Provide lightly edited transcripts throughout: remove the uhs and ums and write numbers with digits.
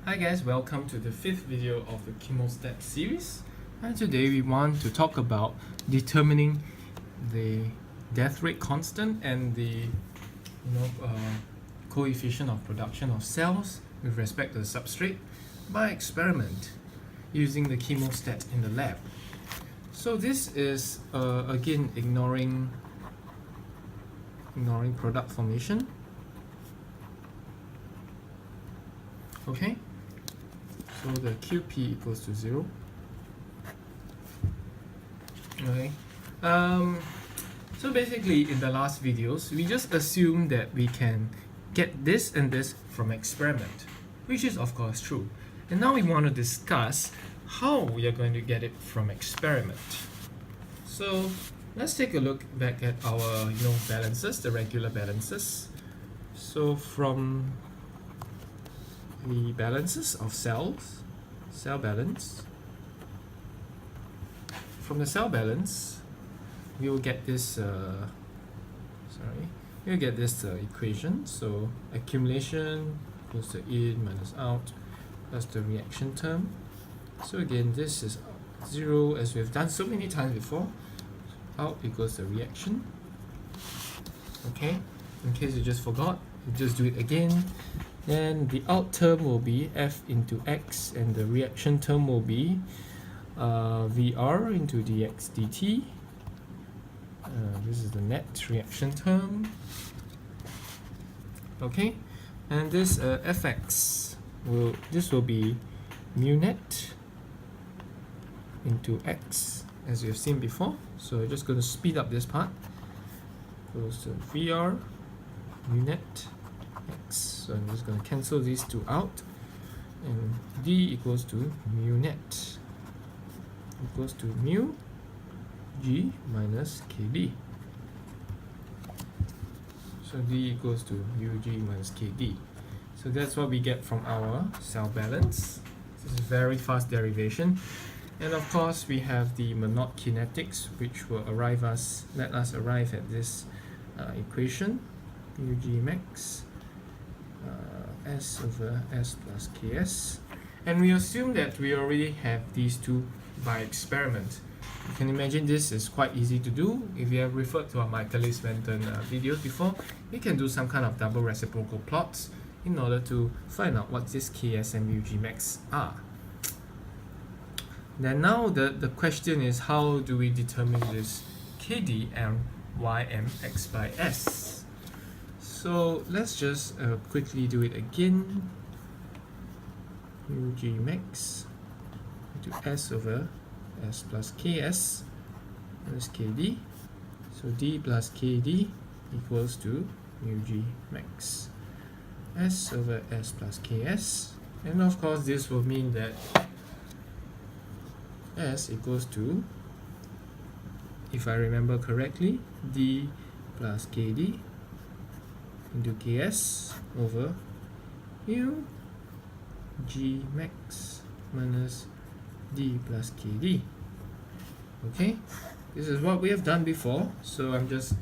Hi guys, welcome to the fifth video of the Chemostat series, and today we want to talk about determining the death rate constant and the coefficient of production of cells with respect to the substrate by experiment using the chemostat in the lab. So this is again ignoring product formation. Okay, so the QP equals to 0. Okay, so basically in the last videos we just assumed that we can get this and this from experiment, which is of course true, and now we want to discuss how we are going to get it from experiment. So let's take a look back at our balances, the regular balances. So from the balances of cells, cell balance. From the cell balance, we will get this. You'll get this equation. So accumulation equals to in minus out plus the reaction term. So again, this is 0 as we've done so many times before. Out equals the reaction. Okay, in case you just forgot, you just do it again. Then the out term will be F into X, and the reaction term will be VR into dx dt. This is the net reaction term. Okay, and this Fx will be mu net into X, as we have seen before. So I'm just going to speed up this part. Goes to VR mu net X. So I'm just going to cancel these two out, and D equals to mu net equals to mu G minus KD. So D equals to mu G minus KD. So that's what we get from our cell balance. This is a very fast derivation. And of course we have the Monod kinetics, which will let us arrive at this equation, mu G max S over S plus Ks, and we assume that we already have these two by experiment. You can imagine this is quite easy to do. If you have referred to our Michaelis-Menten videos before, you can do some kind of double reciprocal plots in order to find out what this Ks and mu G max are. Then now the question is, how do we determine this Kd and Ym(x) by S? So let's just quickly do it again. Mu G max into S over S plus Ks minus Kd. So D plus Kd equals to mu G max S over S plus Ks. And of course this will mean that S equals to, if I remember correctly, D plus Kd into Ks over mu G max minus D plus Kd. Okay, this is what we have done before, so I'm just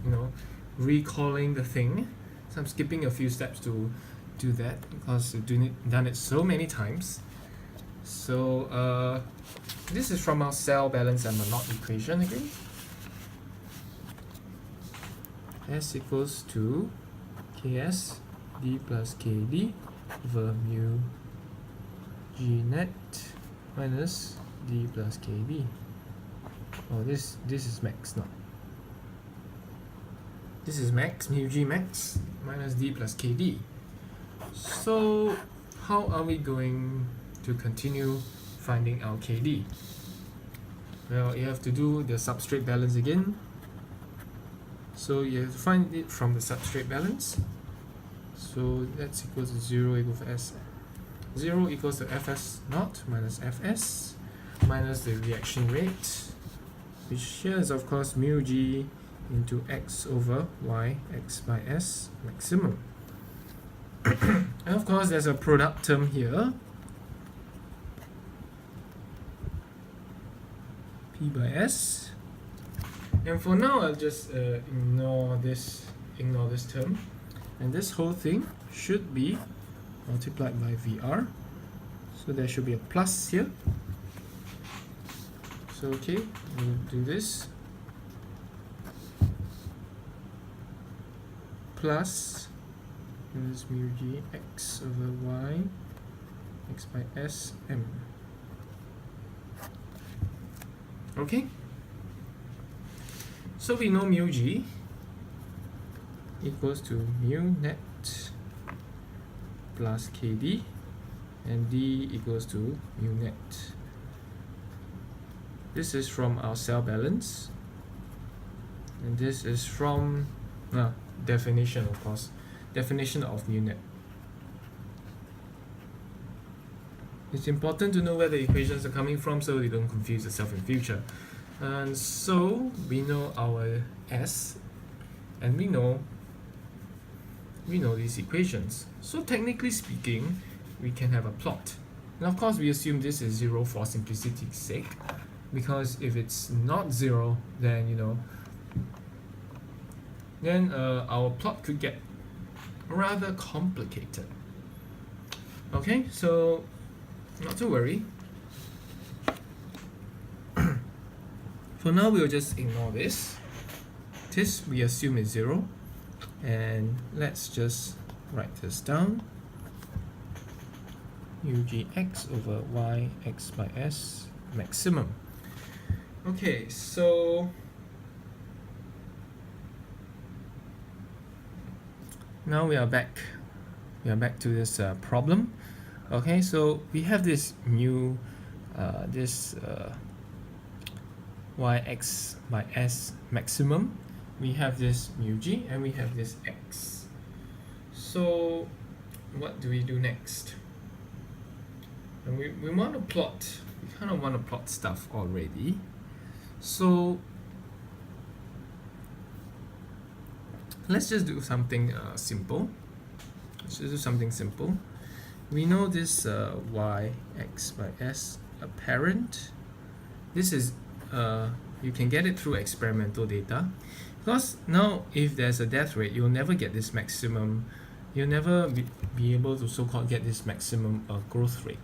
recalling the thing. So I'm skipping a few steps to do that because we've done it so many times. So this is from our cell balance and Monod equation again. S equals to Ks D plus Kd over mu G net minus D plus Kd. Oh, this is max now. This is max, mu G max minus D plus Kd. So how are we going to continue finding our Kd? Well, you have to do the substrate balance again. So you have to find it from the substrate balance. So that's equals to 0 equals to S. 0 equals to Fs naught minus Fs minus the reaction rate, which here is of course mu G into X over Y X by S maximum. And of course there's a product term here, P by S. And for now I'll just ignore this term, and this whole thing should be multiplied by VR So there should be a plus here. So okay, we'll do this. Plus minus mu g x over y x by s m. Okay, so we know mu g equals to mu net plus kd, and d equals to mu net. This is from our cell balance, and this is from definition, of course, definition of mu net. It's important to know where the equations are coming from so you don't confuse yourself in future. And so we know our S, and we know these equations. So technically speaking, we can have a plot. And of course we assume this is 0 for simplicity's sake, because if it's not 0, then our plot could get rather complicated. Okay, so not to worry. For now, we'll just ignore this. This we assume is 0, and let's just write this down. Ugx over y x by s maximum. Okay, so now we are back. We are back to this problem. Okay, so we have this mu, yx by s maximum. We have this mu g, and we have this x. So what do we do next? And we want to plot. We kind of want to plot stuff already. So let's just do something simple. Let's just do something simple. We know this y x by s apparent. This is you can get it through experimental data, because now if there's a death rate, you'll never get this maximum. You'll never be able to so-called get this maximum growth rate.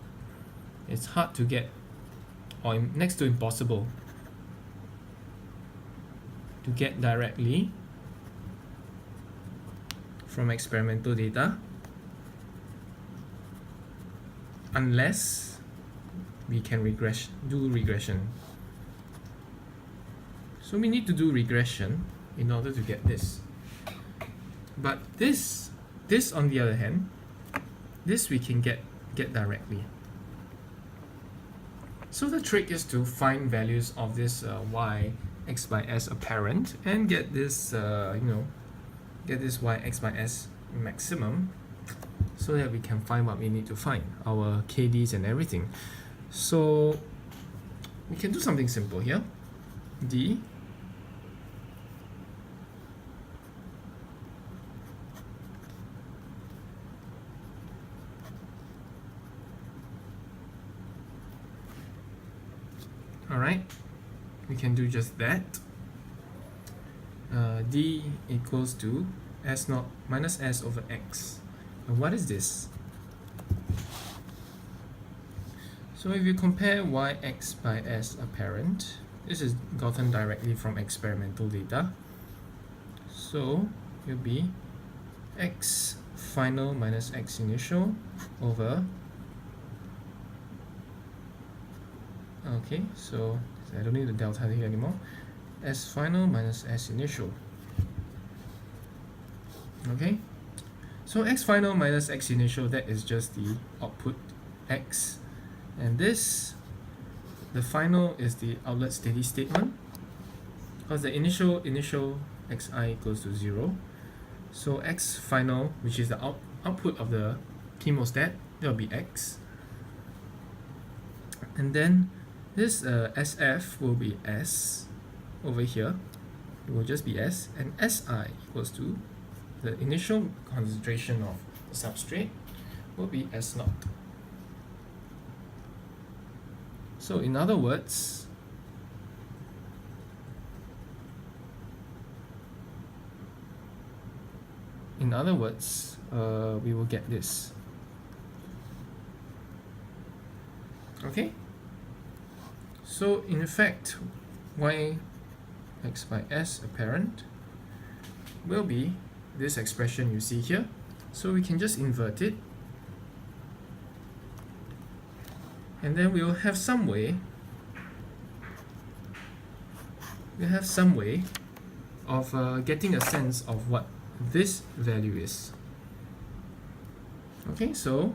It's hard to get, or next to impossible to get directly from experimental data, unless we can do regression. So we need to do regression in order to get this. But this on the other hand, this we can get directly. So the trick is to find values of this y x by s apparent and get this get this y x by s maximum, so that we can find what we need to find, our kd's and everything. So we can do something simple here. D Alright, we can do just that. D equals to s naught minus s over x. And what is this? So if you compare yx by s apparent, this is gotten directly from experimental data. So it will be x final minus x initial over, okay, so I don't need the delta here anymore, s final minus s initial. Okay, so x final minus x initial, that is just the output x, and this, the final, is the outlet steady state one, because the initial xi equals to 0. So x final, which is the output of the chemostat, that will be x, and then this SF will be S over here. It will just be S, and SI equals to the initial concentration of the substrate will be S naught. So in other words, we will get this. Okay, so in effect y x by s apparent will be this expression you see here. So we can just invert it, and then we'll have some way of getting a sense of what this value is. Okay, so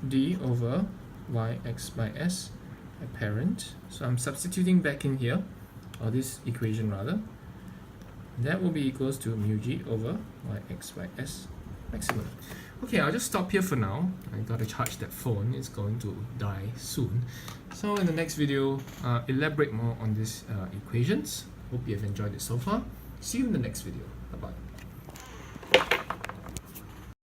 d over yx by s apparent, so I'm substituting back in here, or this equation rather, that will be equals to mu g over yx by s maximum. Okay, I'll just stop here for now. I gotta charge that phone, it's going to die soon. So in the next video, elaborate more on these equations. Hope you have enjoyed it so far. See you in the next video. Bye bye.